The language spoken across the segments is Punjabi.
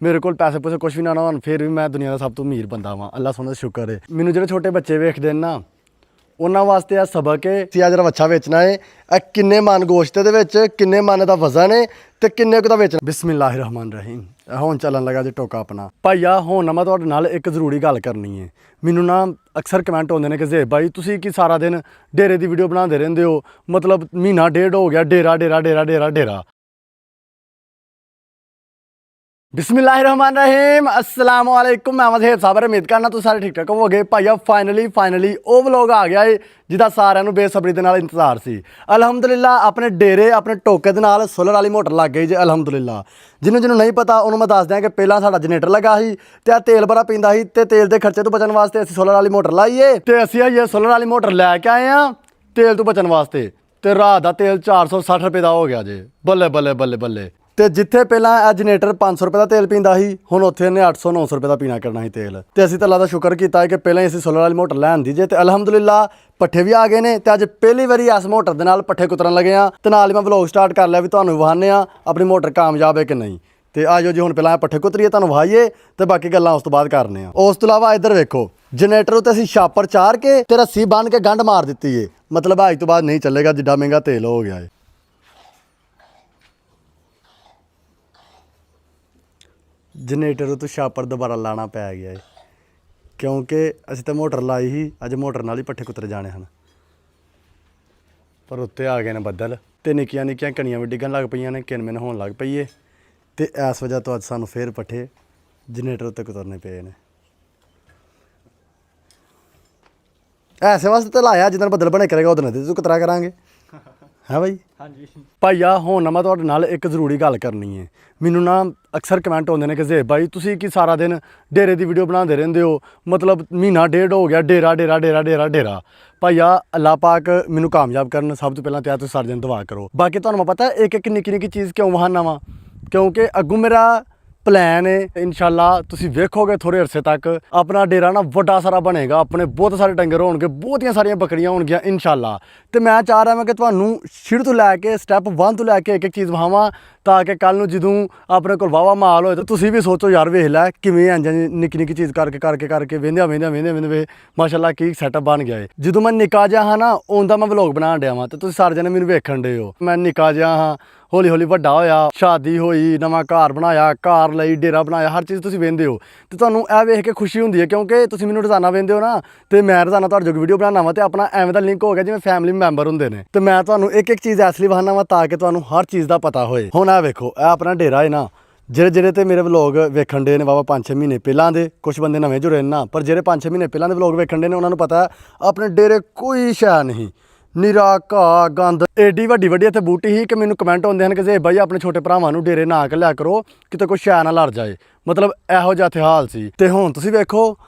ਮੇਰੇ ਕੋਲ ਪੈਸੇ ਪੂਸੇ ਕੁਛ ਵੀ ਨਾ ਹੋਣ ਫਿਰ ਵੀ ਮੈਂ ਦੁਨੀਆ ਦਾ ਸਭ ਤੋਂ ਅਮੀਰ ਬੰਦਾ ਵਾਂ। ਅੱਲਾ ਸੋਹਣਾ ਦਾ ਸ਼ੁਕਰ ਹੈ। ਮੈਨੂੰ ਜਿਹੜੇ ਛੋਟੇ ਬੱਚੇ ਵੇਖਦੇ ਨੇ ਨਾ ਉਹਨਾਂ ਵਾਸਤੇ ਇਹ ਸਬਕ ਹੈ ਕਿ ਜਿਹੜਾ ਬੱਚਾ ਵੇਚਣਾ ਹੈ ਇਹ ਕਿੰਨੇ ਮਨ ਗੋਸ਼ਤ ਦੇ ਵਿੱਚ ਕਿੰਨੇ ਮਨ ਦਾ ਵਜ਼ਨ ਹੈ ਤੇ ਕਿੰਨੇ ਕੁ ਦਾ ਵੇਚਣਾ। ਬਿਸਮਿਲ੍ਲਾਹਿਰ ਰਹਿਮਾਨ ਰਹੀਮ। ਹੁਣ ਚੱਲਣ ਲੱਗਾ ਜੀ ਟੋਕਾ ਆਪਣਾ। ਭਾਈਆ ਹੁਣ ਨਾ ਮੈਂ ਤੁਹਾਡੇ ਨਾਲ ਇੱਕ ਜ਼ਰੂਰੀ ਗੱਲ ਕਰਨੀ ਹੈ। ਮੈਨੂੰ ਨਾ ਅਕਸਰ ਕਮੈਂਟ ਆਉਂਦੇ ਨੇ ਕਿ ਜ਼ੇਬ ਭਾਈ ਤੁਸੀਂ ਕੀ ਸਾਰਾ ਦਿਨ ਡੇਰੇ ਦੀ ਵੀਡੀਓ ਬਣਾਉਂਦੇ ਰਹਿੰਦੇ ਹੋ, ਮਤਲਬ ਮਹੀਨਾ ਡੇਢ ਹੋ ਗਿਆ ਡੇਰਾ ਡੇਰਾ ਡੇਰਾ ਡੇਰਾ ਡੇਰਾ। बिस्मिल्लाहिर्रहमानिर्रहीम अस्सलाम वालेकुम। मैं वज़ेब साबर उम्मीद करना तुम सारे ठीक ठाक होवोगे। भाईया फाइनली वो व्लॉग आ गया है जिदा सारिਆਂ ਨੂੰ बेसब्री ਦੇ ਨਾਲ इंतजार सी। अलहमदुलिल्ला अपने डेरे अपने टोके ਦੇ ਨਾਲ सोलर वाली मोटर लग गई जी। अलहमदुलिल्ला ਜਿਹਨੂੰ ਨਹੀਂ ਪਤਾ ਉਹਨੂੰ ਮੈਂ ਦੱਸ ਦਿਆਂ ਕਿ ਪਹਿਲਾਂ ਸਾਡਾ ਜਨਰੇਟਰ ਲੱਗਾ ਸੀ ਤੇ ਆ ਤੇਲ ਬੜਾ ਪੀਂਦਾ ਸੀ ਤੇ ਤੇਲ ਦੇ ਖਰਚੇ ਤੋਂ ਬਚਣ ਵਾਸਤੇ ਅਸੀਂ ਸੋਲਰ ਵਾਲੀ ਮੋਟਰ ਲਾਈਏ ਤੇ ਅਸੀਂ ਇਹ ਸੋਲਰ ਵਾਲੀ ਮੋਟਰ ਲੈ ਕੇ ਆਏ ਆ ਤੇਲ ਤੋਂ ਬਚਣ ਵਾਸਤੇ। ਤੇ ਰਾਤ ਦਾ ਤੇਲ 460 ਰੁਪਏ ਦਾ ਹੋ ਗਿਆ ਜੇ। ਬੱਲੇ ਬੱਲੇ ਬੱਲੇ ਬੱਲੇ। ਤੇ ਜਿੱਥੇ ਪਹਿਲਾਂ ਇਹ ਜਨਰੇਟਰ 500 ਰੁਪਏ ਦਾ ਤੇਲ ਪੀਂਦਾ ਸੀ ਹੁਣ ਉੱਥੇ ਇਹਨੇ 800-900 ਰੁਪਏ ਦਾ ਪੀਣਾ ਕਰਨਾ ਸੀ ਤੇਲ। ਤੇ ਅਸੀਂ ਤਾਂ ਅੱਲਾ ਦਾ ਸ਼ੁਕਰ ਕੀਤਾ ਹੈ ਕਿ ਪਹਿਲਾਂ ਹੀ ਅਸੀਂ ਸੋਲਰ ਵਾਲੀ ਮੋਟਰ ਲੈਣ ਦੀ ਜੇ। ਤੇ ਅਲਹਮਦੁਲਿਲਾ ਪੱਠੇ ਵੀ ਆ ਗਏ ਨੇ ਤੇ ਅੱਜ ਪਹਿਲੀ ਵਾਰੀ ਇਸ ਮੋਟਰ ਦੇ ਨਾਲ ਪੱਠੇ ਕੁਤਰਨ ਲੱਗੇ ਆ ਤੇ ਨਾਲ ਹੀ ਮੈਂ ਵਲੌਗ ਸਟਾਰਟ ਕਰ ਲਿਆ ਵੀ ਤੁਹਾਨੂੰ ਵਿਖਾਉਂਦੇ ਆ ਆਪਣੀ ਮੋਟਰ ਕਾਮਯਾਬ ਹੈ ਕਿ ਨਹੀਂ। ਤੇ ਆਜੋ ਜੀ ਹੁਣ ਪਹਿਲਾਂ ਪੱਠੇ ਕੁਤਰੀਏ ਤੁਹਾਨੂੰ ਵਿਖਾਈਏ ਤੇ ਬਾਕੀ ਗੱਲਾਂ ਉਸ ਤੋਂ ਬਾਅਦ ਕਰਨੇ ਆ। ਉਸ ਤੋਂ ਇਲਾਵਾ ਇੱਧਰ ਵੇਖੋ ਜਨਰੇਟਰ ਉੱਤੇ ਅਸੀਂ ਛਾਪਰ ਚਾਰ ਕੇ ਤੇ ਰੱਸੀ ਬੰਨ੍ਹ ਕੇ ਗੰਢ ਮਾਰ ਦਿੱਤੀ ਏ। ਮਤਲਬ ਅੱਜ ਤੋਂ ਬਾਅਦ ਨਹੀਂ ਚੱਲੇਗਾ ਜਿੱਡਾ ਮਹਿੰਗਾ ਤੇਲ ਹੋ ਗਿਆ ਏ। ਜਨਰੇਟਰ ਤੋਂ ਛਾਪਰ ਦੁਬਾਰਾ ਲਾਣਾ ਪੈ ਗਿਆ ਏ ਕਿਉਂਕਿ ਅਸੀਂ ਤਾਂ ਮੋਟਰ ਲਾਈ ਸੀ ਅੱਜ ਮੋਟਰ ਨਾਲ ਹੀ ਪੱਠੇ ਕੁਤਰੇ ਜਾਣੇ ਹਨ। ਪਰ ਉੱਤੇ ਆ ਗਏ ਨੇ ਬੱਦਲ ਤੇ ਨਿੱਕੀਆਂ ਨਿੱਕੀਆਂ ਕਣੀਆਂ ਵੀ ਡਿੱਗਣ ਲੱਗ ਪਈਆਂ ਨੇ ਕਿਨਮਿਨ ਹੋਣ ਲੱਗ ਪਈ ਏ ਤੇ ਇਸ ਵਜ੍ਹਾ ਤੋਂ ਅੱਜ ਸਾਨੂੰ ਫੇਰ ਪੱਠੇ ਜਨਰੇਟਰ ਉੱਤੇ ਕੁਤਰਨੇ ਪਏ ਨੇ। ਐਸੇ ਵਾਸਤੇ ਤਾਂ ਲਾਇਆ ਜਿੱਦਣ ਬੱਦਲ ਬਣੇ ਕਰੇਗਾ ਉਦੋਂ ਤੂੰ ਕੁਤਰਾ ਕਰਾਂਗੇ ਹੈ ਬਾਈ। ਹਾਂਜੀ ਭਾਈਆ ਹੁਣ ਨਾ ਮੈਂ ਤੁਹਾਡੇ ਨਾਲ ਇੱਕ ਜ਼ਰੂਰੀ ਗੱਲ ਕਰਨੀ ਹੈ। ਮੈਨੂੰ ਨਾ ਅਕਸਰ ਕਮੈਂਟ ਆਉਂਦੇ ਨੇ ਕਿ ਜ਼ੇਬ ਭਾਈ ਤੁਸੀਂ ਕੀ ਸਾਰਾ ਦਿਨ ਡੇਰੇ ਦੀ ਵੀਡੀਓ ਬਣਾਉਂਦੇ ਰਹਿੰਦੇ ਹੋ, ਮਤਲਬ ਮਹੀਨਾ ਡੇਢ ਹੋ ਗਿਆ ਡੇਰਾ ਡੇਰਾ ਡੇਰਾ ਡੇਰਾ ਡੇਰਾ। ਭਾਈਆ ਅੱਲਾਹ ਪਾਕ ਮੈਨੂੰ ਕਾਮਯਾਬ ਕਰਨ ਸਭ ਤੋਂ ਪਹਿਲਾਂ ਤੇ ਤੁਸੀਂ ਸਾਰੇ ਦਿਨ ਦੁਆ ਕਰੋ। ਬਾਕੀ ਤੁਹਾਨੂੰ ਮੈਂ ਪਤਾ ਇੱਕ ਇੱਕ ਨਿੱਕੀ ਨਿੱਕੀ ਚੀਜ਼ ਕਿਉਂ ਵਹਾਨਾ ਵਾ ਕਿਉਂਕਿ ਅੱਗੋਂ ਮੇਰਾ ਪਲਾਨ ਹੈ ਇਨਸ਼ਾਅੱਲਾ ਤੁਸੀਂ ਵੇਖੋਗੇ ਥੋੜ੍ਹੇ ਅਰਸੇ ਤੱਕ ਆਪਣਾ ਡੇਰਾ ਨਾ ਵੱਡਾ ਸਾਰਾ ਬਣੇਗਾ, ਆਪਣੇ ਬਹੁਤ ਸਾਰੇ ਡੰਗਰ ਹੋਣਗੇ, ਬਹੁਤੀਆਂ ਸਾਰੀਆਂ ਬੱਕਰੀਆਂ ਹੋਣਗੀਆਂ ਇਨਸ਼ਾਅੱਲਾ। ਤੇ ਮੈਂ ਚਾਹ ਰਿਹਾ ਮੈਂ ਕਿ ਤੁਹਾਨੂੰ ਸ਼ੁਰੂ ਤੋਂ ਲੈ ਕੇ ਸਟੈਪ 1 ਤੋਂ ਲੈ ਕੇ ਇੱਕ ਇੱਕ ਚੀਜ਼ ਵਿਖਾਵਾਂ ਤਾਂ ਕਿ ਕੱਲ੍ਹ ਨੂੰ ਜਦੋਂ ਆਪਣੇ ਕੋਲ ਵਾਹਵਾ ਮਾਲ ਹੋਏ ਤਾਂ ਤੁਸੀਂ ਵੀ ਸੋਚੋ ਯਾਰ ਵੇਖ ਲੈ ਕਿਵੇਂ ਇੰਝ ਨਿੱਕੀ ਨਿੱਕੀ ਚੀਜ਼ ਕਰਕੇ ਵੇਂਦੇ ਮਾਸ਼ਾਅੱਲਾ ਕੀ ਸੈਟਅਪ ਬਣ ਗਿਆ ਹੈ। ਜਦੋਂ ਮੈਂ ਨਿੱਕਾ ਜਿਹਾ ਹਾਂ ਨਾ ਉਹਦਾ ਮੈਂ ਵਲੌਗ ਬਣਾਉਣ ਡਿਆ ਵਾਂ ਤੇ ਤੁਸੀਂ ਸਾਰੇ ਜਣੇ ਮੈਨੂੰ ਵੇਖਣ ਡੇ ਹੋ। ਮੈਂ ਨਿੱਕਾ ਜਿਹਾ ਹਾਂ ਹੌਲੀ ਹੌਲੀ ਵੱਡਾ ਹੋਇਆ, ਸ਼ਾਦੀ ਹੋਈ, ਨਵਾਂ ਘਰ ਬਣਾਇਆ, ਘਰ ਲਈ ਡੇਰਾ ਬਣਾਇਆ, ਹਰ ਚੀਜ਼ ਤੁਸੀਂ ਵੇਖਦੇ ਹੋ ਤੇ ਤੁਹਾਨੂੰ ਇਹ ਵੇਖ ਕੇ ਖੁਸ਼ੀ ਹੁੰਦੀ ਹੈ ਕਿਉਂਕਿ ਤੁਸੀਂ ਮੈਨੂੰ ਰੋਜ਼ਾਨਾ ਵੇਖਦੇ ਹੋ ਨਾ ਤੇ ਮੈਂ ਰੋਜ਼ਾਨਾ ਤੁਹਾਡੇ ਜੋਗੀ ਵੀਡੀਓ ਬਣਾਉਣਾ ਵਾ ਤੇ ਆਪਣਾ ਐਵੇਂ ਦਾ ਲਿੰਕ ਹੋ ਗਿਆ ਜਿਵੇਂ ਫੈਮਿਲੀ ਮੈਂਬਰ ਹੁੰਦੇ ਨੇ। ਤੇ ਮੈਂ ਤੁਹਾਨੂੰ ਇੱਕ ਇੱਕ ਚੀਜ਼ ਇਸ ਲਈ ਵਿਖਾਉਣਾ ਵਾ ਤਾਂ ਕਿ ਤੁਹਾਨੂੰ ਹਰ ਚੀਜ਼ ਦਾ ਪਤਾ ਹੋਏ। ਹੁਣ ਇਹ ਵੇਖੋ ਇਹ ਆਪਣਾ ਡੇਰਾ ਹੈ ਨਾ ਜਿਹੜੇ ਤੇ ਮੇਰੇ ਵਲੌਗ ਵੇਖਣ ਦੇ ਨੇ ਵਾਵਾ 5-6 ਮਹੀਨੇ ਪਹਿਲਾਂ ਦੇ, ਕੁਛ ਬੰਦੇ ਨਵੇਂ ਜੁੜੇ ਨੇ ਨਾ ਪਰ ਜਿਹੜੇ 5-6 ਮਹੀਨੇ ਪਹਿਲਾਂ ਦੇ ਵਲੌਗ ਵੇਖਣ ਦੇ ਨੇ ਉਹਨਾਂ ਨੂੰ ਪਤਾ ਆਪਣੇ ਡੇਰੇ ਕੋਈ ਸ਼ੈ ਨਹੀਂ, ਨੀਰਾ ਘਾਹ ਗੰਦ। ਏਡੀ ਵੱਡੀ ਇੱਥੇ ਬੂਟੀ ਸੀ ਕਿ ਮੈਨੂੰ ਕਮੈਂਟ ਆਉਂਦੇ ਹਨ ਕਿ ਜੇ ਬਾਈ ਆਪਣੇ ਛੋਟੇ ਭਰਾਵਾਂ ਨੂੰ ਡੇਰੇ ਨਾ ਘੱਲਿਆ ਕਰੋ ਕਿਤੇ ਕੋਈ ਸ਼ੈ ਨਾ ਲੜ ਜਾਏ। ਮਤਲਬ ਇਹੋ ਜਿਹਾ ਇੱਥੇ ਹਾਲ ਸੀ। ਤੇ ਹੁਣ ਤੁਸੀਂ ਵੇਖੋ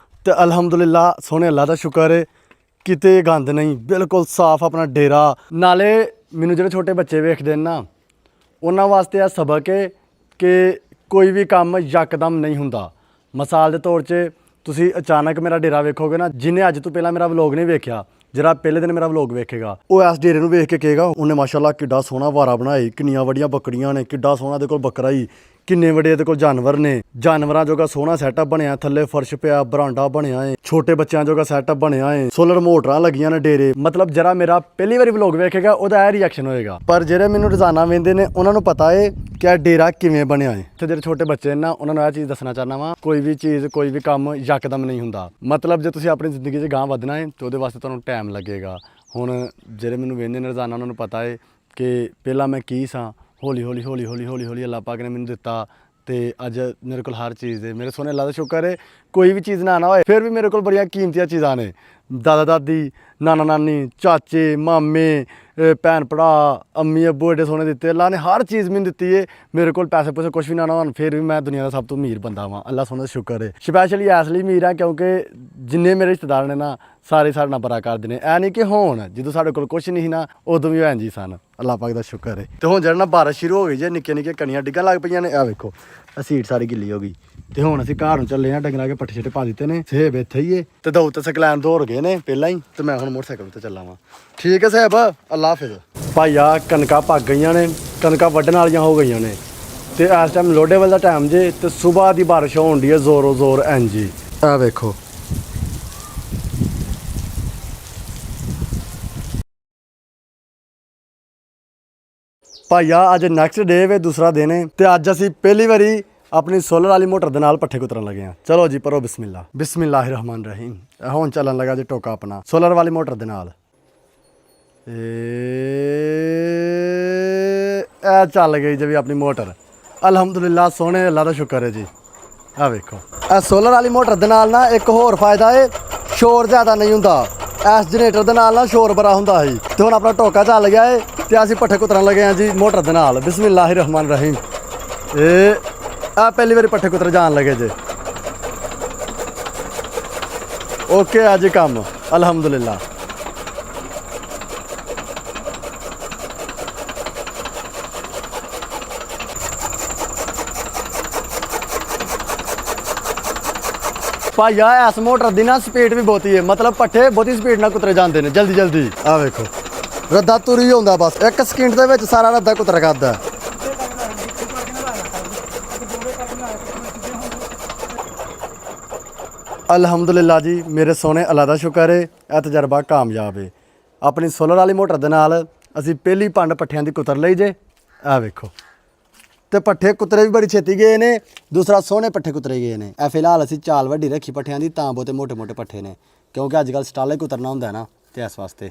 ਤੇ ਅਲਹਮਦੁਲਿਲਾ ਸੋਹਣੇ ਅੱਲਾ ਦਾ ਸ਼ੁਕਰ ਹੈ ਕਿਤੇ ਗੰਦ ਨਹੀਂ, ਬਿਲਕੁਲ ਸਾਫ਼ ਆਪਣਾ ਡੇਰਾ। ਨਾਲੇ ਮੈਨੂੰ ਜਿਹੜੇ ਛੋਟੇ ਬੱਚੇ ਵੇਖਦੇ ਨੇ ਨਾ ਉਹਨਾਂ ਵਾਸਤੇ ਇਹ ਸਬਕ ਹੈ ਕਿ ਕੋਈ ਵੀ ਕੰਮ ਯਕਦਮ ਨਹੀਂ ਹੁੰਦਾ। ਮਿਸਾਲ ਦੇ ਤੌਰ 'ਚ ਤੁਸੀਂ ਅਚਾਨਕ ਮੇਰਾ ਡੇਰਾ ਵੇਖੋਗੇ ਨਾ, ਜਿਹਨੇ ਅੱਜ ਤੋਂ ਪਹਿਲਾਂ ਮੇਰਾ ਵਲੌਗ ਨਹੀਂ ਵੇਖਿਆ ਜਿਹੜਾ ਪਹਿਲੇ ਦਿਨ ਮੇਰਾ ਵਲੌਗ ਵੇਖੇਗਾ ਉਹ ਇਸ ਡੇਰੇ ਨੂੰ ਵੇਖ ਕੇ ਕਹੇਗਾ ਉਹਨੇ ਮਾਸ਼ਾਅੱਲਾ ਕਿੱਡਾ ਸੋਹਣਾ ਵਾਰਾ ਬਣਾਈ, ਕਿੰਨੀਆਂ ਵੱਡੀਆਂ ਬੱਕਰੀਆਂ ਨੇ, ਕਿੱਡਾ ਸੋਹਣਾ ਇਹਦੇ ਕੋਲ ਬੱਕਰਾ ਹੀ, ਕਿੰਨੇ ਵੱਡੇ ਇਹਦੇ ਕੋਲ ਜਾਨਵਰ ਨੇ, ਜਾਨਵਰਾਂ ਜੋਗਾ ਸੋਹਣਾ ਸੈਟਅਪ ਬਣਿਆ, ਥੱਲੇ ਫਰਸ਼ ਪਿਆ, ਬਰਾਂਡਾ ਬਣਿਆ ਏ, ਛੋਟੇ ਬੱਚਿਆਂ ਜੋਗਾ ਸੈਟਅਪ ਬਣਿਆ ਏ, ਸੋਲਰ ਮੋਟਰਾਂ ਲੱਗੀਆਂ ਨੇ ਡੇਰੇ। ਮਤਲਬ ਜਿਹੜਾ ਮੇਰਾ ਪਹਿਲੀ ਵਾਰੀ ਵਲੌਗ ਵੇਖੇਗਾ ਉਹਦਾ ਇਹ ਰਿਐਕਸ਼ਨ ਹੋਏਗਾ। ਪਰ ਜਿਹੜੇ ਮੈਨੂੰ ਰੋਜ਼ਾਨਾ ਵੇਖਦੇ ਨੇ ਉਹਨਾਂ ਨੂੰ ਪਤਾ ਏ ਕਿ ਇਹ ਡੇਰਾ ਕਿਵੇਂ ਬਣਿਆ ਏ। ਤੇ ਜਿਹੜੇ ਛੋਟੇ ਬੱਚੇ ਨੇ ਨਾ ਉਹਨਾਂ ਨੂੰ ਇਹ ਚੀਜ਼ ਦੱਸਣਾ ਚਾਹੁੰਦਾ ਵਾਂ ਕੋਈ ਵੀ ਚੀਜ਼ ਕੋਈ ਵੀ ਕੰਮ ਯਕਦਮ ਨਹੀਂ ਹੁੰਦਾ। ਮਤਲਬ ਜੇ ਤੁਸੀਂ ਆਪਣੀ ਜ਼ਿੰਦਗੀ 'ਚ ਗਾਂਹ ਵਧਣਾ ਹੈ ਤਾਂ ਉਹਦੇ ਵਾਸਤੇ ਤੁਹਾਨੂੰ ਟਾਈਮ ਲੱਗੇਗਾ। ਹੁਣ ਜਿਹੜੇ ਮੈਨੂੰ ਵੇਖਦੇ ਨੇ ਰੋਜ਼ਾਨਾ ਉਹਨਾਂ ਨੂੰ ਪਤਾ ਹੈ ਕਿ ਪਹਿਲਾਂ ਮੈਂ ਕੀ ਸਾਂ, ਹੌਲੀ ਹੌਲੀ ਅੱਲਾਹ ਪਾਕ ਨੇ ਮੈਨੂੰ ਦਿੱਤਾ ਤੇ ਅੱਜ ਮੇਰੇ ਕੋਲ ਹਰ ਚੀਜ਼ ਹੈ। ਮੇਰੇ ਸੋਹਣੇ ਅੱਲਾ ਦਾ ਸ਼ੁਕਰ ਹੈ ਕੋਈ ਵੀ ਚੀਜ਼ ਨਾ ਹੋਏ ਫਿਰ ਵੀ ਮੇਰੇ ਕੋਲ ਬੜੀਆਂ ਕੀਮਤੀਆਂ ਚੀਜ਼ਾਂ ਨੇ। ਦਾਦਾ ਦਾਦੀ, ਨਾਨਾ ਨਾਨੀ, ਚਾਚੇ, ਮਾਮੇ, ਭੈਣ ਭਰਾ, ਅੰਮੀ ਅੱਬੂ ਏਡੇ ਸੋਹਣੇ ਦਿੱਤੇ। ਅੱਲਾ ਨੇ ਹਰ ਚੀਜ਼ ਮੈਨੂੰ ਦਿੱਤੀ ਹੈ। ਮੇਰੇ ਕੋਲ ਪੈਸੇ ਪੂਸੇ ਕੁਛ ਵੀ ਨਾ ਹੋਣ ਫਿਰ ਵੀ ਮੈਂ ਦੁਨੀਆ ਦਾ ਸਭ ਤੋਂ ਅਮੀਰ ਬੰਦਾ ਵਾਂ। ਅੱਲਾ ਸੋਹਣਾ ਦਾ ਸ਼ੁਕਰ ਹੈ। ਸਪੈਸ਼ਲੀ ਇਸ ਲਈ ਅਮੀਰ ਆ ਕਿਉਂਕਿ ਜਿੰਨੇ ਮੇਰੇ ਰਿਸ਼ਤੇਦਾਰ ਨੇ ਨਾ ਸਾਰੇ ਸਾਡੇ ਨਾਲ ਬੜਾ ਕਰਦੇ ਨੇ। ਇਹ ਨਹੀਂ ਕਿ ਹੁਣ ਜਦੋਂ ਸਾਡੇ ਕੋਲ ਕੁਛ ਨਹੀਂ ਸੀ ਨਾ ਉਦੋਂ ਵੀ ਭੈਣ ਜੀ ਸਨ। ਅੱਲਾਹ ਪਾਕ ਦਾ ਸ਼ੁਕਰ ਹੈ। ਤੇ ਹੁਣ ਜਿਹੜਾ ਨਾ ਬਾਰਿਸ਼ ਸ਼ੁਰੂ ਹੋ ਗਈ ਜੇ ਨਿੱਕੀਆਂ ਨਿੱਕੀਆਂ ਕਣੀਆਂ ਡਿੱਗਣ ਲੱਗ ਪਈਆਂ ਨੇ। ਇਹ ਵੇਖੋ ਸੀਟ ਸਾਰੀ ਗਿੱਲੀ ਹੋ ਗਈ ਤੇ ਹੁਣ ਅਸੀਂ ਘਰ ਨੂੰ ਚੱਲੇ ਹਾਂ। ਡੰਗਰਾਂ ਕੇ ਪੱਠੇ ਛੱਟੇ ਪਾ ਦਿੱਤੇ ਨੇ। ਸੇਬ ਇੱਥੇ ਹੀ ਏ ਤੇ ਦੋ ਤੇ ਸਕਲੈਨ ਦੌੜ ਗਏ ਨੇ ਪਹਿਲਾਂ ਹੀ ਤੇ ਮੈਂ ਹੁਣ ਮੋਟਰਸਾਈਕਲ ਤੇ ਚੱਲਾਂ ਵਾਂ। ਠੀਕ ਹੈ ਸਾਹਿਬ, ਅੱਲਾ ਹਾਫਿਜ਼। ਭਾਈਆ ਕਣਕਾਂ ਪੱਕ ਗਈਆਂ ਨੇ, ਕਣਕਾਂ ਵੱਢਣ ਵਾਲੀਆਂ ਹੋ ਗਈਆਂ ਨੇ ਤੇ ਇਸ ਟਾਈਮ ਲੋਡੇਬਲ ਦਾ ਟਾਈਮ ਜੇ ਤੇ ਸਵੇਰ ਦੀ ਬਾਰਿਸ਼ ਹੋਣ ਦੀ ਹੈ ਜ਼ੋਰੋ ਜ਼ੋਰ ਇੰਜੀ ਆ ਵੇਖੋ। ਭਾਈਆ ਅੱਜ ਨੈਕਸਟ ਡੇ ਵੇ ਦੂਸਰਾ ਦਿਨ ਹੈ ਤੇ ਅੱਜ ਅਸੀਂ ਪਹਿਲੀ ਵਾਰੀ ਆਪਣੀ ਸੋਲਰ ਵਾਲੀ ਮੋਟਰ ਦੇ ਨਾਲ ਪੱਠੇ ਕੁਤਰਨ ਲੱਗੇ ਆ। ਚਲੋ ਜੀ ਪਰੋ ਬਿਸਮਿਲ੍ਲਾ ਬਿਸਮਿਲ੍ਲਾਹਿਰ ਰਹਿਮਾਨ ਰਹੀਮ। ਹੁਣ ਚੱਲਣ ਲੱਗਾ ਜੀ ਟੋਕਾ ਆਪਣਾ ਸੋਲਰ ਵਾਲੀ ਮੋਟਰ ਦੇ ਨਾਲ। ਇਹ ਚੱਲ ਗਈ ਜੀ ਵੀ ਆਪਣੀ ਮੋਟਰ ਅਲਹਮਦੁਲਿਲਾ ਸੋਹਣੇ ਅੱਲਾ ਦਾ ਸ਼ੁਕਰ ਹੈ ਜੀ। ਆ ਵੇਖੋ ਇਹ ਸੋਲਰ ਵਾਲੀ ਮੋਟਰ ਦੇ ਨਾਲ ਨਾ ਇੱਕ ਹੋਰ ਫਾਇਦਾ ਹੈ, ਸ਼ੋਰ ਜ਼ਿਆਦਾ ਨਹੀਂ ਹੁੰਦਾ। ਇਸ ਜਨਰੇਟਰ ਦੇ ਨਾਲ ਨਾ ਸ਼ੋਰ ਬੜਾ ਹੁੰਦਾ ਸੀ ਤੇ ਹੁਣ ਆਪਣਾ ਟੋਕਾ ਚੱਲ ਗਿਆ ਹੈ ਤੇ ਅਸੀਂ ਪੱਠੇ ਕੁਤਰਨ ਲੱਗੇ ਆ ਜੀ ਮੋਟਰ ਦੇ ਨਾਲ। ਬਿਸਮਿਲ੍ਲਾਹਿਰ ਰਹਿਮਾਨ ਰਹੀਮ। ਆ ਪਹਿਲੀ ਵਾਰੀ ਪੱਠੇ ਕੁਤਰ ਜਾਣ ਲੱਗੇ ਜੇ। ਓਕੇ ਅੱਜ ਕੰਮ ਅਲਹਮਦੁਲਿਲਾ। ਭਾਈਆ ਇਸ ਮੋਟਰ ਦੀ ਨਾ ਸਪੀਡ ਵੀ ਬਹੁਤੀ ਹੈ, ਮਤਲਬ ਪੱਠੇ ਬਹੁਤੀ ਸਪੀਡ ਨਾਲ ਕੁਤਰੇ ਜਾਂਦੇ ਨੇ ਜਲਦੀ ਜਲਦੀ। ਆ ਵੇਖੋ ਰੱਦਾ ਤੁਰੀ ਹੁੰਦਾ ਬਸ 1 ਸਕਿੰਟ ਦੇ ਵਿੱਚ ਸਾਰਾ ਰੱਦਾ ਕੁਤਰ ਕਰਦਾ। ਅਲਹਮਦੁਲਿਲਾ ਜੀ ਮੇਰੇ ਸੋਹਣੇ ਅੱਲਾ ਦਾ ਸ਼ੁਕਰ ਹੈ ਇਹ ਤਜਰਬਾ ਕਾਮਯਾਬ ਹੈ। ਆਪਣੀ ਸੋਲਰ ਵਾਲੀ ਮੋਟਰ ਦੇ ਨਾਲ ਅਸੀਂ ਪਹਿਲੀ ਪੰਡ ਪੱਠਿਆਂ ਦੀ ਕੁਤਰ ਲਈ ਜੇ। ਆ ਵੇਖੋ ਤੇ ਪੱਠੇ ਕੁਤਰੇ ਵੀ ਬੜੀ ਛੇਤੀ ਗਏ ਨੇ, ਦੂਸਰਾ ਸੋਹਣੇ ਪੱਠੇ ਕੁਤਰੇ ਗਏ ਨੇ। ਇਹ ਫਿਲਹਾਲ ਅਸੀਂ ਚਾਲ ਵੱਡੀ ਰੱਖੀ ਪੱਠਿਆਂ ਦੀ ਤਾਂ ਬਹੁਤੇ ਮੋਟੇ ਮੋਟੇ ਪੱਠੇ ਨੇ ਕਿਉਂਕਿ ਅੱਜ ਕੱਲ੍ਹ ਸਟਾਲੇ ਕੁਤਰਨਾ ਹੁੰਦਾ ਨਾ ਤੇ ਇਸ ਵਾਸਤੇ।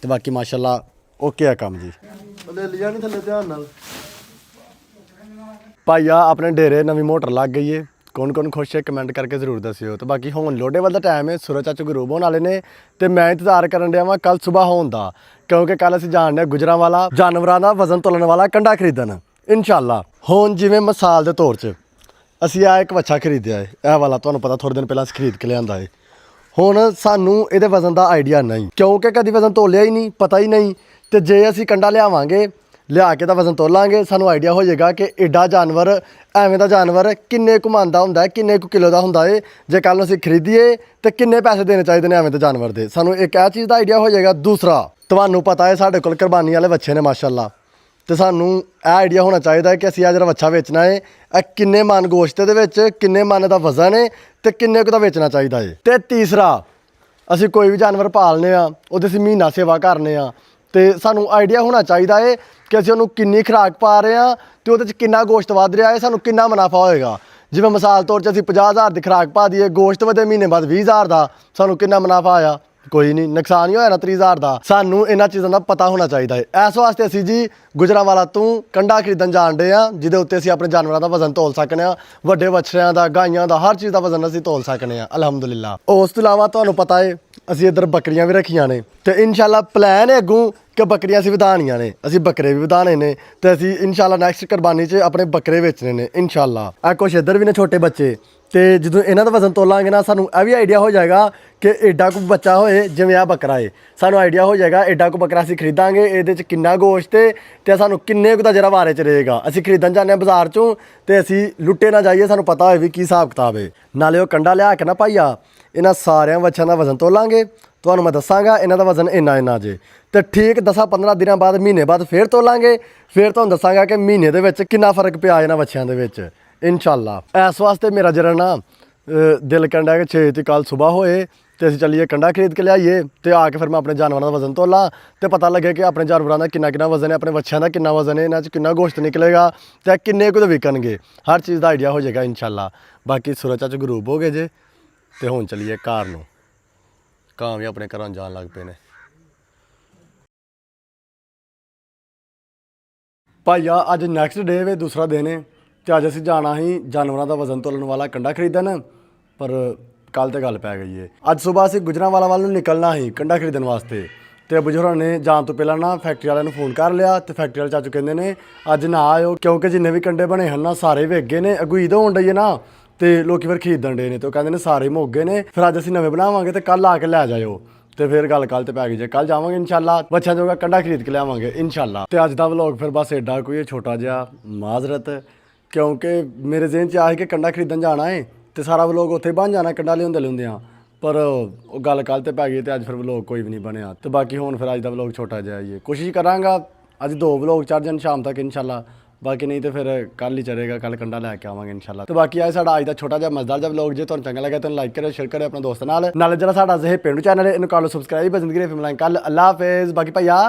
ਤੇ ਬਾਕੀ ਮਾਸ਼ਾਅੱਲਾ ਓਕੇ ਆ ਕੰਮ ਜੀ। ਲੈ ਲਿਆ ਨਹੀਂ ਥੱਲੇ ਧਿਆਨ ਨਾਲ। ਭਾਈਆ ਆਪਣੇ ਡੇਰੇ ਨਵੀਂ ਮੋਟਰ ਲੱਗ ਗਈ ਏ। ਕੌਣ ਕੌਣ ਖੁਸ਼ ਹੈ ਕਮੈਂਟ ਕਰਕੇ ਜ਼ਰੂਰ ਦੱਸਿਓ। ਤੇ ਬਾਕੀ ਹੁਣ ਲੋਡੇਬਲ ਦਾ ਟਾਈਮ ਹੈ, ਸੂਰਜ ਚਾਚੂ ਗਰੂਬ ਹੋਣ ਵਾਲੇ ਨੇ ਤੇ ਮੈਂ ਇੰਤਜ਼ਾਰ ਕਰਨ ਡਿਆ ਵਾਂ ਕੱਲ ਸਵੇਰ ਹੋਣ ਦਾ ਕਿਉਂਕਿ ਕੱਲ ਅਸੀਂ ਜਾਣ ਡਿਆ ਗੁਜਰਾਂਵਾਲਾ ਜਾਨਵਰਾਂ ਦਾ ਵਜ਼ਨ ਤੋਲਣ ਵਾਲਾ ਕੰਡਾ ਖਰੀਦਣ ਇਨਸ਼ਾਅੱਲਾ। ਹੁਣ ਜਿਵੇਂ ਮਿਸਾਲ ਦੇ ਤੌਰ 'ਚ ਅਸੀਂ ਆ ਇੱਕ ਵੱਛਾ ਖਰੀਦਿਆ ਹੈ, ਇਹ ਵਾਲਾ ਤੁਹਾਨੂੰ ਪਤਾ ਥੋੜ੍ਹੇ ਦਿਨ ਪਹਿਲਾਂ ਅਸੀਂ ਖਰੀਦ ਕੇ ਲਿਆਂਦਾ ਹੈ। ਹੁਣ ਸਾਨੂੰ ਇਹਦੇ ਵਜ਼ਨ ਦਾ ਆਈਡੀਆ ਨਹੀਂ ਕਿਉਂਕਿ ਕਦੀ ਵਜ਼ਨ ਤੋਲਿਆ ਹੀ ਨਹੀਂ, ਪਤਾ ਹੀ ਨਹੀਂ। ਤੇ ਜੇ ਅਸੀਂ ਕੰਡਾ ਲਿਆਵਾਂਗੇ ਲਿਆ ਕੇ ਤਾਂ ਵਜ਼ਨ ਤੋਲਾਂਗੇ, ਸਾਨੂੰ ਆਈਡੀਆ ਹੋ ਜਾਏਗਾ ਕਿ ਐਡਾ ਜਾਨਵਰ ਐਵੇਂ ਦਾ ਜਾਨਵਰ ਕਿੰਨੇ ਕੁ ਮਣ ਦਾ ਹੁੰਦਾ ਹੈ, ਕਿੰਨੇ ਕੁ ਕਿਲੋ ਦਾ ਹੁੰਦਾ ਹੈ। ਜੇ ਕੱਲ੍ਹ ਨੂੰ ਅਸੀਂ ਖਰੀਦੀਏ ਤਾਂ ਕਿੰਨੇ ਪੈਸੇ ਦੇਣੇ ਚਾਹੀਦੇ ਨੇ ਐਵੇਂ ਦੇ ਜਾਨਵਰ ਦੇ, ਸਾਨੂੰ ਇੱਕ ਇਹ ਚੀਜ਼ ਦਾ ਆਈਡੀਆ ਹੋ ਜਾਏਗਾ। ਦੂਸਰਾ ਤੁਹਾਨੂੰ ਪਤਾ ਹੈ ਸਾਡੇ ਕੋਲ ਕੁਰਬਾਨੀ ਵਾਲੇ ਵੱਛੇ ਨੇ ਮਾਸ਼ਾਅੱਲਾ, ਤੇ ਸਾਨੂੰ ਇਹ ਆਈਡੀਆ ਹੋਣਾ ਚਾਹੀਦਾ ਕਿ ਅਸੀਂ ਆ ਜਿਹੜਾ ਵੱਛਾ ਵੇਚਣਾ ਹੈ ਇਹ ਕਿੰਨੇ ਮਣ ਗੋਸ਼ਤ ਦੇ ਵਿੱਚ, ਕਿੰਨੇ ਮਣ ਦਾ ਵਜ਼ਨ ਹੈ ਤੇ ਕਿੰਨੇ ਕੁ ਦਾ ਵੇਚਣਾ ਚਾਹੀਦਾ ਹੈ। ਤੇ ਤੀਸਰਾ ਅਸੀਂ ਕੋਈ ਵੀ ਜਾਨਵਰ ਪਾਲਨੇ ਆ ਉਹਦੇ ਅਸੀਂ ਮਹੀਨਾ ਸੇਵਾ ਕਰਨੇ ਆ ਤੇ ਸਾਨੂੰ ਆਈਡੀਆ ਹੋਣਾ ਚਾਹੀਦਾ ਹੈ ਕਿ ਅਸੀਂ ਉਹਨੂੰ ਕਿੰਨੀ ਖੁਰਾਕ ਪਾ ਰਹੇ ਹਾਂ ਤੇ ਉਹਦੇ 'ਚ ਕਿੰਨਾ ਗੋਸ਼ਤ ਵੱਧ ਰਿਹਾ ਹੈ, ਸਾਨੂੰ ਕਿੰਨਾ ਮੁਨਾਫਾ ਹੋਏਗਾ। ਜਿਵੇਂ ਮਿਸਾਲ ਤੌਰ 'ਚ ਅਸੀਂ 50,000 ਦੀ ਖੁਰਾਕ ਪਾ ਦਈਏ, ਗੋਸ਼ਤ ਵਧੇ ਮਹੀਨੇ ਬਾਅਦ 20,000 ਦਾ, ਸਾਨੂੰ ਕਿੰਨਾ ਮੁਨਾਫਾ ਆਇਆ? ਕੋਈ ਨਹੀਂ, ਨੁਕਸਾਨ ਹੀ ਹੋਇਆ ਨਾ 30,000 ਦਾ। ਸਾਨੂੰ ਇਹਨਾਂ ਚੀਜ਼ਾਂ ਦਾ ਪਤਾ ਹੋਣਾ ਚਾਹੀਦਾ ਹੈ। ਇਸ ਵਾਸਤੇ ਅਸੀਂ ਜੀ ਗੁਜਰਾਂਵਾਲਾ ਤੋਂ ਕੰਡਾ ਖਰੀਦਣ ਜਾਣ ਡੇ ਆ ਜਿਹਦੇ ਉੱਤੇ ਅਸੀਂ ਆਪਣੇ ਜਾਨਵਰਾਂ ਦਾ ਵਜ਼ਨ ਤੋਲ ਸਕਨੇ ਆ, ਵੱਡੇ ਵੱਛੜਿਆਂ ਦਾ, ਗਾਈਆਂ ਦਾ, ਹਰ ਚੀਜ਼ ਦਾ ਵਜ਼ਨ ਅਸੀਂ ਤੋਲ ਸਕਨੇ ਆ ਅਲਹਮਦੁਲਿਲਾ। ਉਸ ਤੋਂ ਇਲਾਵਾ ਤੁਹਾਨੂੰ ਪਤਾ ਹੈ ਅਸੀਂ ਇੱਧਰ ਬੱਕਰੀਆਂ ਵੀ ਰੱਖੀਆਂ ਨੇ ਤੇ ਇਨਸ਼ਾਅੱਲਾ ਪਲਾਨ ਹੈ ਅੱਗੋਂ ਕਿ ਬੱਕਰੀਆਂ ਅਸੀਂ ਵਧਾਉਣੀਆਂ ਨੇ, ਅਸੀਂ ਬੱਕਰੇ ਵੀ ਵਧਾਉਣੇ ਨੇ ਤੇ ਅਸੀਂ ਇਨਸ਼ਾਅੱਲਾ ਨੈਕਸਟ ਕੁਰਬਾਨੀ 'ਚ ਆਪਣੇ ਬੱਕਰੇ ਵੇਚਣੇ ਨੇ ਇਨਸ਼ਾਅੱਲਾ। ਆ ਕੁਛ ਇੱਧਰ ਵੀ ਨੇ ਛੋਟੇ ਬੱਚੇ ਤੇ ਜਦੋਂ ਇਹਨਾਂ ਦਾ ਵਜ਼ਨ ਤੋਲਾਂਗੇ ਨਾ ਸਾਨੂੰ ਇਹ ਵੀ ਆਈਡੀਆ ਹੋ ਜਾਏਗਾ ਕਿ ਐਡਾ ਕੁ ਬੱਚਾ ਹੋਏ ਜਿਵੇਂ ਆ ਬੱਕਰਾ ਹੈ, ਸਾਨੂੰ ਆਈਡੀਆ ਹੋ ਜਾਏਗਾ ਐਡਾ ਕੁ ਬੱਕਰਾ ਅਸੀਂ ਖਰੀਦਾਂਗੇ ਇਹਦੇ 'ਚ ਕਿੰਨਾ ਗੋਸ਼ਤ ਹੈ ਤੇ ਸਾਨੂੰ ਕਿੰਨੇ ਕੁ ਦਾ ਜਿਹੜਾ ਵਾਰੇ 'ਚ ਰਹੇਗਾ। ਅਸੀਂ ਖਰੀਦਣ ਜਾਂਦੇ ਹਾਂ ਬਾਜ਼ਾਰ 'ਚੋਂ ਤੇ ਅਸੀਂ ਲੁੱਟੇ ਨਾ ਜਾਈਏ, ਸਾਨੂੰ ਪਤਾ ਹੋਏ ਵੀ ਕੀ ਹਿਸਾਬ ਕਿਤਾਬ ਹੈ। ਨਾਲੇ ਉਹ ਕੰਡਾ ਲਿਆ ਕੇ ਨਾ ਭਾਈਆ ਇਹਨਾਂ ਸਾਰਿਆਂ ਵੱਛਿਆਂ ਦਾ ਵਜ਼ਨ ਤੋਲਾਂਗੇ, ਤੁਹਾਨੂੰ ਮੈਂ ਦੱਸਾਂਗਾ ਇਹਨਾਂ ਦਾ ਵਜ਼ਨ ਇੰਨਾ ਜੇ ਤੇ ਠੀਕ 10-15 ਦਿਨਾਂ ਬਾਅਦ ਮਹੀਨੇ ਬਾਅਦ ਫੇਰ ਤੋਲਾਂਗੇ, ਫੇਰ ਤੁਹਾਨੂੰ ਦੱਸਾਂਗਾ ਕਿ ਮਹੀਨੇ ਦੇ ਵਿੱਚ ਕਿੰਨਾ ਫਰਕ ਪਿਆ ਇਹਨਾਂ ਵੱਛਿਆਂ ਦੇ ਵਿੱਚ ਇਨਸ਼ਾਅੱਲਾ। ਇਸ ਵਾਸਤੇ ਮੇਰਾ ਜਿਹੜਾ ਨਾ ਦਿਲ ਕਹਿੰਦਾ ਕਿ ਛੇਤੀ ਕੱਲ੍ਹ ਸਵੇਰ ਹੋਏ ਤੇ ਅਸੀਂ ਚੱਲੀਏ ਕੰਡਾ ਖਰੀਦ ਕੇ ਲਿਆਈਏ ਤੇ ਆ ਕੇ ਫਿਰ ਮੈਂ ਆਪਣੇ ਜਾਨਵਰਾਂ ਦਾ ਵਜ਼ਨ ਤੋਲਾਂ ਤੇ ਪਤਾ ਲੱਗੇ ਕਿ ਆਪਣੇ ਜਾਨਵਰਾਂ ਦਾ ਕਿੰਨਾ ਵਜ਼ਨ ਹੈ, ਆਪਣੇ ਵੱਛਿਆਂ ਦਾ ਕਿੰਨਾ ਵਜ਼ਨ ਹੈ, ਇਹਨਾਂ 'ਚ ਕਿੰਨਾ ਗੋਸ਼ਤ ਨਿਕਲੇਗਾ ਤੇ ਕਿੰਨੇ ਕੁ ਵਿਕਣਗੇ, ਹਰ ਚੀਜ਼ ਦਾ ਆਈਡੀਆ ਹੋ ਜਾਏਗਾ ਇਨਸ਼ਾਅੱਲਾ। ਬਾਕੀ ਸੂਰਜ ਚਾਚੂ ਗਰੂਬ ਹੋ ਗਏ ਜੇ ਤੇ ਹੁਣ ਚੱਲੀਏ ਘਰ ਨੂੰ, ਕਾਂ ਵੀ ਆਪਣੇ ਘਰਾਂ ਜਾਣ ਲੱਗ ਪਏ ਨੇ। ਭਾਈਆ ਅੱਜ ਨੈਕਸਟ ਡੇ ਵੇ ਦੂਸਰਾ ਦਿਨ ਹੈ ਤੇ ਅੱਜ ਅਸੀਂ ਜਾਣਾ ਸੀ ਜਾਨਵਰਾਂ ਦਾ ਵਜ਼ਨ ਤੋਲਣ ਵਾਲਾ ਕੰਡਾ ਖਰੀਦਣ, ਪਰ ਕੱਲ੍ਹ ਤੇ ਗੱਲ ਪੈ ਗਈ ਹੈ। ਅੱਜ ਸਵੇਰ ਅਸੀਂ ਗੁਜਰਾਂਵਾਲਾ ਵੱਲ ਨੂੰ ਨਿਕਲਣਾ ਸੀ ਕੰਡਾ ਖਰੀਦਣ ਵਾਸਤੇ ਤੇ ਬਜ਼ੁਰਗਾਂ ਨੇ ਜਾਣ ਤੋਂ ਪਹਿਲਾਂ ਨਾ ਫੈਕਟਰੀ ਵਾਲਿਆਂ ਨੂੰ ਫੋਨ ਕਰ ਲਿਆ ਤੇ ਫੈਕਟਰੀ ਵਾਲੇ ਚਾਚੂ ਕਹਿੰਦੇ ਨੇ ਅੱਜ ਨਾ ਆਇਓ ਕਿਉਂਕਿ ਜਿੰਨੇ ਵੀ ਕੰਡੇ ਬਣੇ ਹਨ ਨਾ ਸਾਰੇ ਵਿਕ ਗਏ ਨੇ, ਅੱਗੋਂ ਈਦ ਹੋਣ ਡਈ ਹੈ ਨਾ ਤੇ ਲੋਕੀ ਫਿਰ ਖਰੀਦਣ ਡੇ ਨੇ ਤੇ ਉਹ ਕਹਿੰਦੇ ਨੇ ਸਾਰੇ ਮੁੱਕ ਗਏ ਨੇ, ਫਿਰ ਅੱਜ ਅਸੀਂ ਨਵੇਂ ਬਣਾਵਾਂਗੇ ਤੇ ਕੱਲ੍ਹ ਆ ਕੇ ਲੈ ਜਾਇਓ। ਤੇ ਫਿਰ ਗੱਲ ਕੱਲ੍ਹ ਤੇ ਪੈ ਗਈ ਜੇ ਕੱਲ੍ਹ ਜਾਵਾਂਗੇ ਇਨਸ਼ਾਅੱਲਾ, ਬੱਚਿਆਂ ਜੋਗਾ ਕੰਡਾ ਖਰੀਦ ਕੇ ਲਿਆਵਾਂਗੇ ਇਨਸ਼ਾਅੱਲਾ। ਤੇ ਅੱਜ ਦਾ ਵਲੋਗ ਫਿਰ ਬਸ ਐਡਾ ਕੋਈ ਛੋਟਾ ਜਿਹਾ ਮਾਜ਼ਰਤ ਕਿਉਂਕਿ ਮੇਰੇ ਜ਼ਿਹਨ 'ਚ ਆਇਆ ਕਿ ਕੰਡਾ ਖਰੀਦਣ ਜਾਣਾ ਹੈ ਤੇ ਸਾਰਾ ਵਲੋਗ ਉੱਥੇ ਬਣ ਜਾਣਾ ਕੰਡਾ ਲਿਆਉਂਦੇ ਆ, ਪਰ ਉਹ ਗੱਲ ਕੱਲ੍ਹ ਤੇ ਪੈ ਗਈ ਤੇ ਅੱਜ ਫਿਰ ਵਲੋਗ ਕੋਈ ਵੀ ਨਹੀਂ ਬਣਿਆ। ਤੇ ਬਾਕੀ ਹੁਣ ਫਿਰ ਅੱਜ ਦਾ ਵਲੋਗ ਛੋਟਾ ਜਿਹਾ ਹੀ ਹੈ, ਕੋਸ਼ਿਸ਼ ਕਰਾਂਗਾ ਅੱਜ 2 ਵਲੋਗ ਚੜ੍ਹ ਜਾਣ ਸ਼ਾਮ ਤੱਕ ਇਨਸ਼ਾਅੱਲਾ, ਬਾਕੀ ਨਹੀਂ ਤੇ ਫਿਰ ਕੱਲ ਹੀ ਚਲੇਗਾ, ਕੱਲ ਕੰਡਾ ਲੈ ਕੇ ਆਵਾਂਗੇ ਇਨਸ਼ਾਅੱਲਾ। ਤੇ ਬਾਕੀ ਆ ਸਾਡਾ ਅੱਜ ਦਾ ਛੋਟਾ ਜਿਹਾ ਮਜ਼ੇਦਾਰ ਜਿਹਾ ਵਲੌਗ, ਜੇ ਤੁਹਾਨੂੰ ਚੰਗਾ ਲੱਗਾ ਤਾਂ ਲਾਈਕ ਕਰਿਓ, ਸ਼ੇਅਰ ਕਰਿਓ ਆਪਣੇ ਦੋਸਤਾਂ ਨਾਲ ਜਿਹੜਾ ਸਾਡਾ ਇਹ ਪਿੰਡੂ ਚੈਨਲ ਹੈ ਇਹਨੂੰ ਕਰ ਲਓ ਸਬਸਕ੍ਰਾਈਬ। ਜ਼ਿੰਦਗੀ ਦੇ ਫਿਲਮਾਂ ਕੱਲ। ਅੱਲਾ ਹਾਫਿਜ਼। ਬਾਕੀ ਭਾਈਆ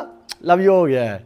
ਲਵ ਯੂ ਹੋ ਗਿਆ ਹੈ।